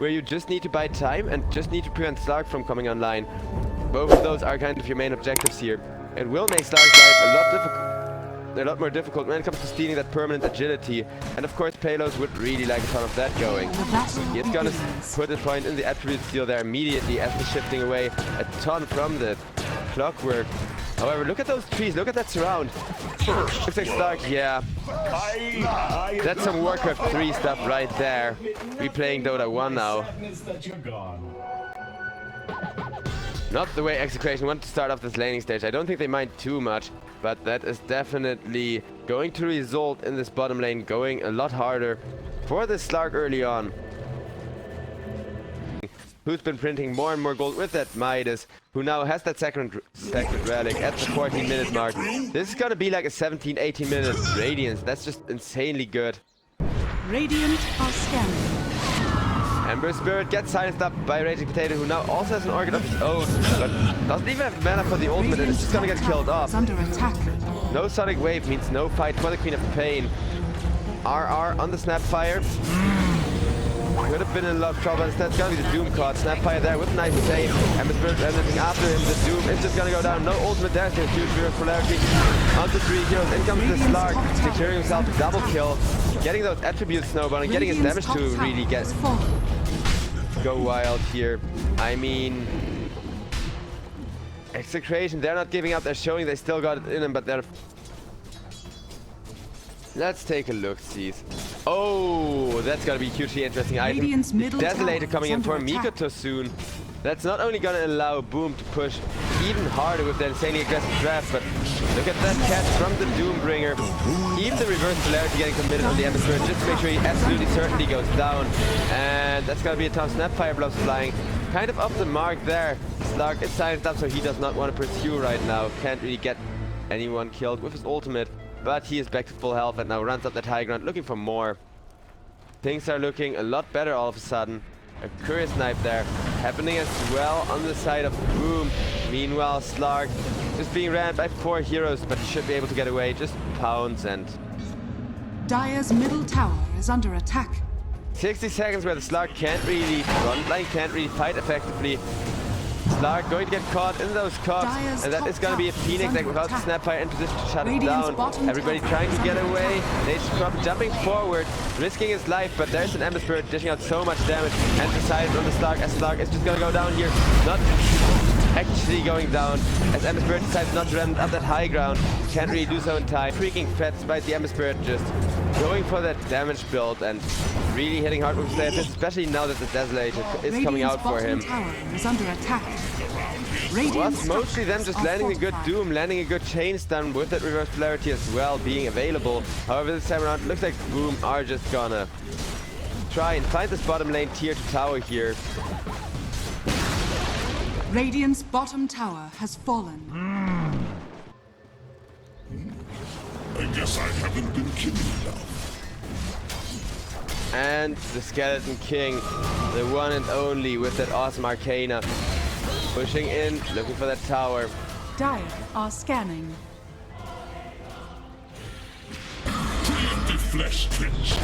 where you just need to buy time and just need to prevent Slark from coming online. Both of those are kind of your main objectives here. It will make Slark's life a lot more difficult when it comes to stealing that permanent agility. And of course, Palos would really like a ton of that going. He's gonna put a point in the attribute steal there immediately as he's shifting away a ton from the clockwork. However, look at those trees, look at that surround. Looks like Slark, yeah. That's some Warcraft 3 stuff right there. We're playing Dota 1 now. Not the way EXECRATION wanted to start off this laning stage. I don't think they mind too much, but that is definitely going to result in this bottom lane going a lot harder for this Slark early on. Who's been printing more and more gold with that Midas, who now has that second relic at the 14-minute mark. This is gonna be like a 17-18 minute Radiance. That's just insanely good. Radiant are scanning. Ember Spirit gets silenced up by Raging Potato, who now also has an Orchid of his own, but doesn't even have mana for the ultimate, and it's just gonna get killed off. Under attack. No Sonic Wave means no fight for the Queen of Pain. RR on the Snapfire. Could have been in a lot of trouble. Instead, it's gonna be the Doom card. Snapfire there with a nice save. Ember Spirit anything after him. The Doom is just gonna go down. No ultimate there. There's huge reverse polarity. Onto 3 heroes. In comes the Slark, securing himself a double kill. Getting those attributes snowballing, getting his damage to really go wild here. I mean, EXECRATION, they're not giving up. They're showing they still got it in them, but they're... Let's take a look, Cease. Oh, that's gonna be hugely interesting item. Desolator coming in for Mikoto soon. That's not only gonna allow Boom to push even harder with the insanely aggressive draft, but look at that catch from the Doombringer. Even the reverse polarity getting committed on the Ember Spirit just to make sure he absolutely certainly goes down. And that's gonna be a ton of Snapfire blows flying. Kind of off the mark there. Slark is silenced up, so he does not want to pursue right now. Can't really get anyone killed with his ultimate. But he is back to full health and now runs up that high ground looking for more. Things are looking a lot better all of a sudden. A Courier Snipe there happening as well on the side of Boom. Meanwhile, Slark just being ran by 4 heroes, but he should be able to get away. Just pounds and... Dire's middle tower is under attack. 60 seconds where the Slark can't really frontline, can't really fight effectively. Slark going to get caught in those cuffs, and that is going to be a Phoenix that without the Snapfire in position to shut him down. Everybody trying to get away. Nature Crop jumping forward, risking his life, but there's an Ember Spirit dishing out so much damage and decided on the Slark, as Slark is just going to go down here. Not actually going down, as Ember Spirit decides not to run up that high ground. Can't really do so in time. Freaking fed despite the Ember Spirit just going for that damage build and really hitting hard with his Slayer, especially now that the Desolator is coming out for him. Is under attack. Was mostly them just landing a good Doom, landing a good chain stun with that reverse polarity as well being available. However, this time around, it looks like Boom are just gonna try and find this bottom lane tier 2 tower here. Radiant's bottom tower has fallen. I guess I haven't been kidding enough. And the Skeleton King, the one and only with that awesome Arcana. Pushing in, looking for that tower. Dire are scanning. The flesh twitch.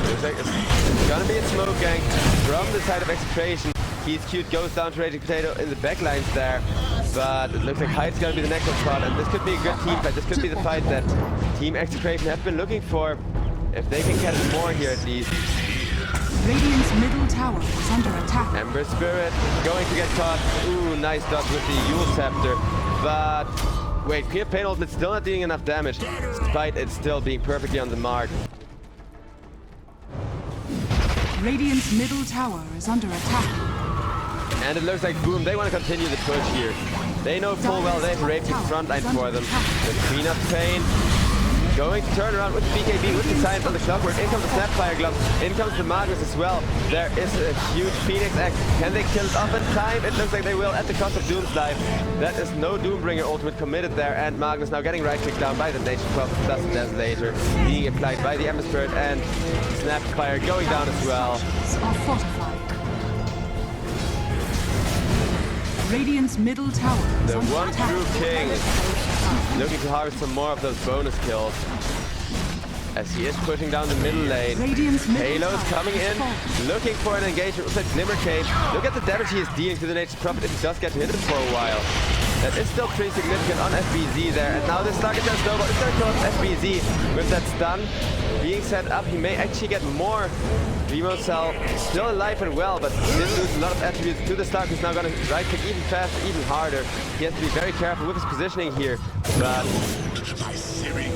Looks like it's gonna be a smoke gang from the side of EXECRATION. He's cute, goes down to Raging Potato in the backlines there. But it looks like Hyde's gonna be the next spot, and this could be a good team fight. This could be the fight that Team EXECRATION have been looking for. If they can catch more here at least. Radiant's middle tower is under attack. Ember Spirit going to get caught. Ooh, nice dodge with the Yule Scepter. But wait, Queen of Pain ultimate still not doing enough damage, despite it still being perfectly on the mark. Radiant's middle tower is under attack. And it looks like Boom, they want to continue the push here. They know full well they have raped the front line for them. The Queen of Pain going to turn around with the BKB, with the science on the clockwork. In comes the Snapfire Glove. In comes the Magnus as well. There is a huge Phoenix Axe. Can they kill it off in time? It looks like they will at the cost of Doom's life. That is no Doombringer ultimate committed there. And Magnus now getting right-clicked down by the Nature Crop plus the Desolator. Being applied by the Ember Spirit and Snapfire going down as well. Are fortified. Radiant's middle tower is The under one attack. true king looking to harvest some more of those bonus kills. as he is pushing down the middle lane. Radiant's middle Halos tower coming is in, falling. looking for an engagement with a Glimmer Cape. Look at the damage he is dealing to the Nature's Prophet if he does get to hit it for a while. That is still pretty significant on FBZ there. And now this target has snowball. It's going to kill FBZ with that stun being set up. He may actually get more. Remo Cell still alive and well, but he did lose a lot of attributes to the Slug, who's now going to right click even faster, even harder. He has to be very careful with his positioning here. But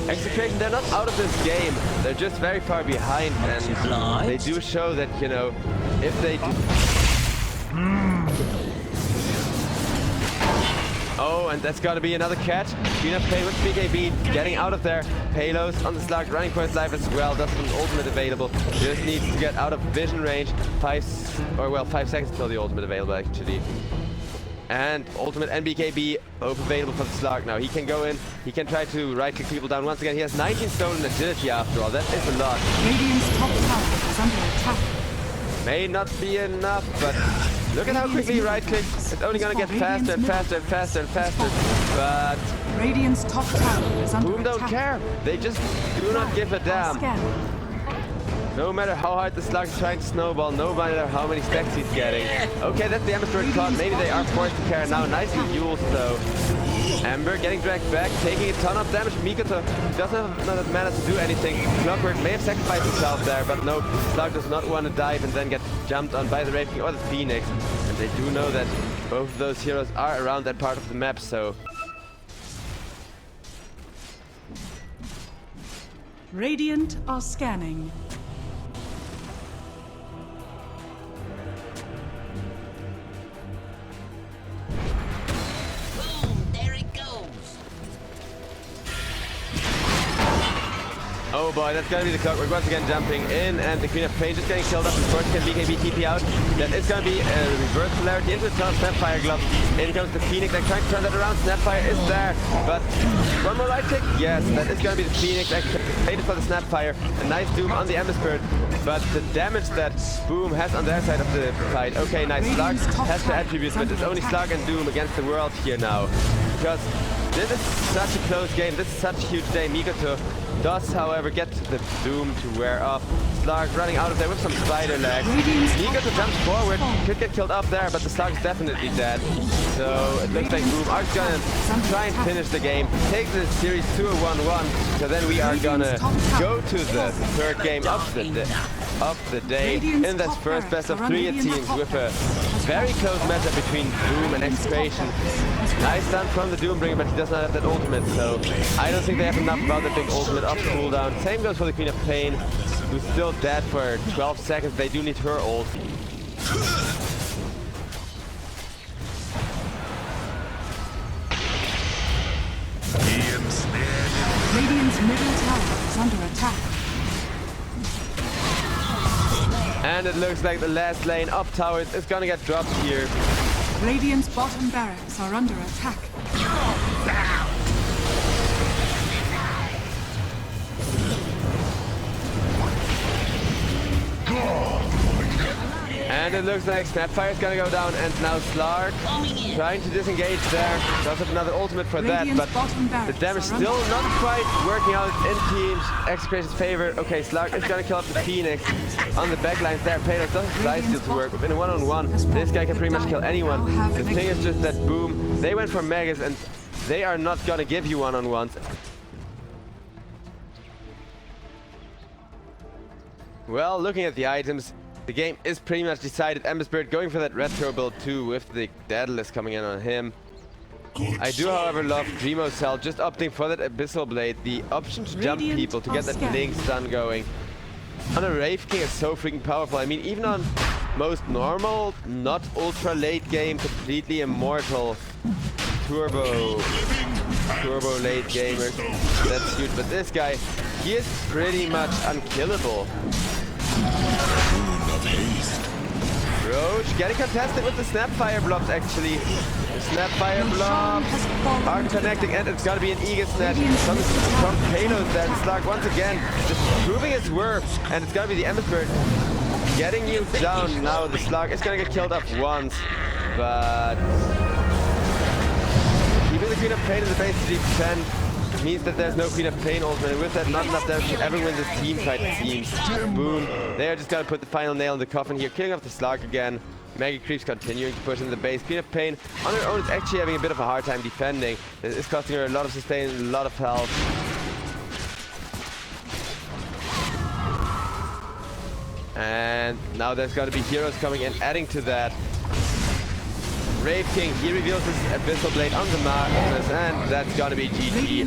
EXECRATION, they're not out of this game. They're just very far behind, and they do show that, you know, if they do... Oh, and that's got to be another catch. Queen of Pain with BKB getting out of there. Palos on the Slug, running for his life as well. Doesn't have an ultimate available. Just needs to get out of vision range. 5 seconds till the ultimate available, actually. And ultimate and BKB both available for the Slug now. He can go in, he can try to right-click people down once again. He has 19 stolen agility after all. That is a lot. Radiant's top tower is under attack. May not be enough, but look at how quickly he right-clicks. It's only going to get faster and faster and faster and faster. But Radiant's top tower is under Boom attack. don't care. They just do not give a damn. No matter how hard the Slug is trying to snowball, no matter how many stacks he's getting. Okay, that's the Ember Bird caught. Maybe they are forced to carry now. Nicely used though. Ember getting dragged back, taking a ton of damage. Mikoto doesn't have enough mana to do anything. Clockwork may have sacrificed himself there, but no, Slug does not want to dive and then get jumped on by the Raven King or the Phoenix. And they do know that both of those heroes are around that part of the map, so... Radiant are scanning. Oh boy, that's gonna be the Clockwork once again jumping in, and the Queen of Pain just getting killed up before she can BKB TP out. That is gonna be a reverse polarity into a ton of Snapfire gloves. In comes the Phoenix, they're trying to turn that around. Snapfire is there, but one more right click. Yes, that is gonna be the Phoenix. Waited for the Snapfire. A nice Doom on the Ember Spirit, but the damage that Boom has on their side of the fight. Okay, nice. Slug has the attributes, but it's only Slug and Doom against the world here now. Because this is such a close game. This is such a huge day. Mikoto does, however, get the Doom to wear off. Slug running out of there with some spider legs. Mikoto jumps forward, could get killed up there, but the Slug is definitely dead. So it looks like Boom are gonna try and finish the game, take the series to a 1-1. So then we are gonna go to the third game of the day in this first best of 3 it seems, with a very close matchup between Boom and EXECRATION. Nice stun from the Doombringer, but he does not have that ultimate, so I don't think they have enough about the big ultimate off cooldown. Same goes for the Queen of Pain, who's still dead for 12 seconds. They do need her ult. Radiant's middle tower is under attack. And it looks like the last lane up tower is gonna get dropped here. Radiant's bottom barracks are under attack. And it looks like Snapfire is gonna go down, and now Slark trying to disengage there. Does have another ultimate for that, but the damage still not quite working out in Team EXECRATION's favor. Okay, Slark is gonna kill up the Phoenix on the backlines there. Palos doesn't fly steal to work. Within a one-on-one, this guy can pretty much kill anyone. The thing is just that Boom, they went for Megas, and they are not gonna give you one-on-ones. Well, looking at the items, the game is pretty much decided. Ember Spirit going for that retro build too, with the Daedalus coming in on him. I do, however, love Remo Cell just opting for that Abyssal Blade. The option to jump people, to get that Link stun going. On a Wraith King is so freaking powerful. I mean, even on most normal, not ultra late game, completely immortal turbo late gamers, that's huge. But this guy, he is pretty much unkillable. Roach getting contested with the Snapfire blobs, actually. The Snapfire blobs are connecting, and it's gonna be an Eagle Snatch from Palos there. Slug once again just proving its worth, and it's gonna be the Ember Spirit getting you down. Now the Slug is gonna get killed off once, but keeping the Queen of Pain in the base to defend. means that there's no Queen of Pain ultimate. With that, not enough damage to ever win this team fight, it seems. Boom. They are just gonna put the final nail in the coffin here, killing off the Slug again. Mega Creeps continuing to push into the base. Queen of Pain on her own is actually having a bit of a hard time defending. This is costing her a lot of sustain, a lot of health. And now there's going to be heroes coming in, adding to that. Wraith King, he reveals his Abyssal Blade on the Magnus, and that's gonna be GG.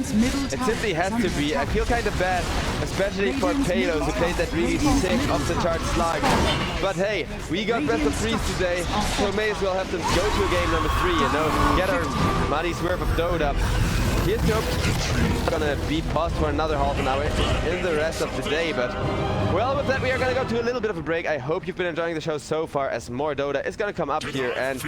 It simply has to be. I feel kind of bad, especially for Palos, who played that really sick off-the-chart Slug. But hey, we got best of 3s today, so may as well have them go to game number 3, you know, get our money's worth of DOTA. Here's Joe. Gonna be paused for another half an hour in the rest of the day, but well, with that we are gonna go to a little bit of a break. I hope you've been enjoying the show so far, as more DOTA is gonna come up here, and